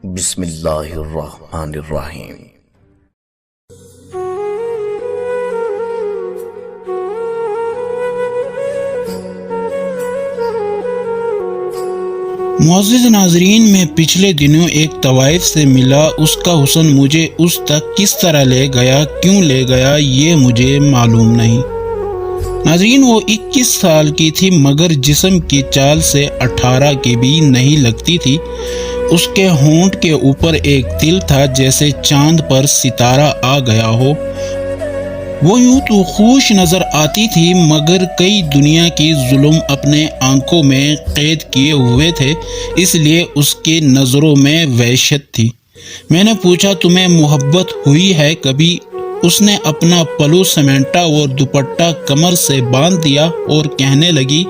بسم اللہ الرحمن الرحیم۔ معزز ناظرین، میں پچھلے دنوں ایک طوائف سے ملا۔ اس کا حسن مجھے اس تک کس طرح لے گیا، کیوں لے گیا، یہ مجھے معلوم نہیں۔ ناظرین، وہ 21 سال کی تھی مگر جسم کی چال سے 18 کی بھی نہیں لگتی تھی۔ اس کے ہونٹ کے اوپر ایک تل تھا جیسے چاند پر ستارہ آ گیا ہو۔ وہ یوں تو خوش نظر آتی تھی مگر کئی دنیا کی ظلم اپنے آنکھوں میں قید کیے ہوئے تھے، اس لیے اس کی نظروں میں وحشت تھی۔ میں نے پوچھا، تمہیں محبت ہوئی ہے کبھی؟ اس نے اپنا پلو سمیٹا اور دوپٹہ کمر سے باندھ دیا اور کہنے لگی،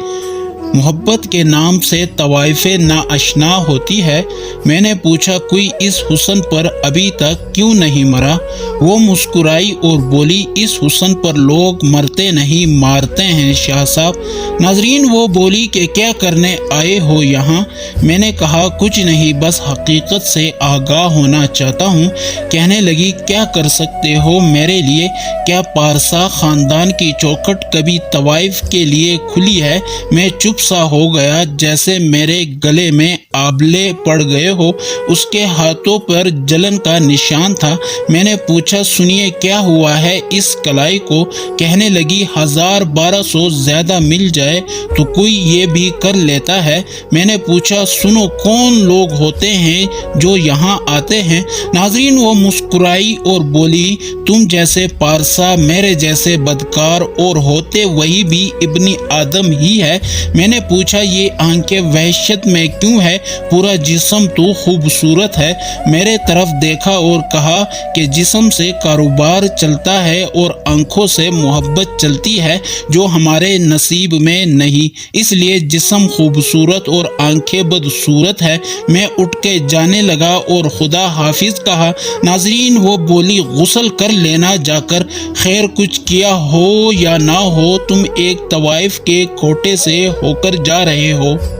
محبت کے نام سے طوائفیں ناآشنا ہوتی ہے۔ میں نے پوچھا، کوئی اس حسن پر ابھی تک کیوں نہیں مرا؟ وہ مسکرائی اور بولی، اس حسن پر لوگ مرتے نہیں، مارتے ہیں شاہ صاحب۔ ناظرین، وہ بولی کہ کیا کرنے آئے ہو یہاں؟ میں نے کہا، کچھ نہیں، بس حقیقت سے آگاہ ہونا چاہتا ہوں۔ کہنے لگی، کیا کر سکتے ہو میرے لیے؟ کیا پارسا خاندان کی چوکھٹ کبھی طوائف کے لیے کھلی ہے؟ میں چپ سا ہو گیا، جیسے میرے گلے میں آبلے پڑ گئے ہو۔ اس کے ہاتھوں پر جلن کا نشان تھا۔ میں نے پوچھا، سنیے، کیا ہوا ہے اس کلائی کو؟ کہنے لگی، 1200 زیادہ مل جائے تو کوئی یہ بھی کر لیتا ہے۔ میں نے پوچھا، سنو، کون لوگ ہوتے ہیں جو یہاں آتے ہیں؟ ناظرین، وہ مسکرائی اور بولی، تم جیسے پارسا، میرے جیسے بدکار، اور ہوتے وہی بھی ابن آدم ہی ہے۔ میں نے پوچھا، یہ آنکھیں وحشت میں کیوں ہے؟ پورا جسم تو خوبصورت ہے۔ میرے طرف دیکھا اور کہا کہ جسم سے کاروبار چلتا ہے اور آنکھوں سے محبت چلتی ہے، جو ہمارے نصیب میں نہیں، اس لیے جسم خوبصورت اور آنکھیں بدصورت ہے۔ میں اٹھ کے جانے لگا اور خدا حافظ کہا۔ ناظرین، وہ بولی، غسل کر لینا جا کر، خیر کچھ کیا ہو یا نہ ہو، تم ایک طوائف کے کوٹے سے ہو کر جا رہے ہو۔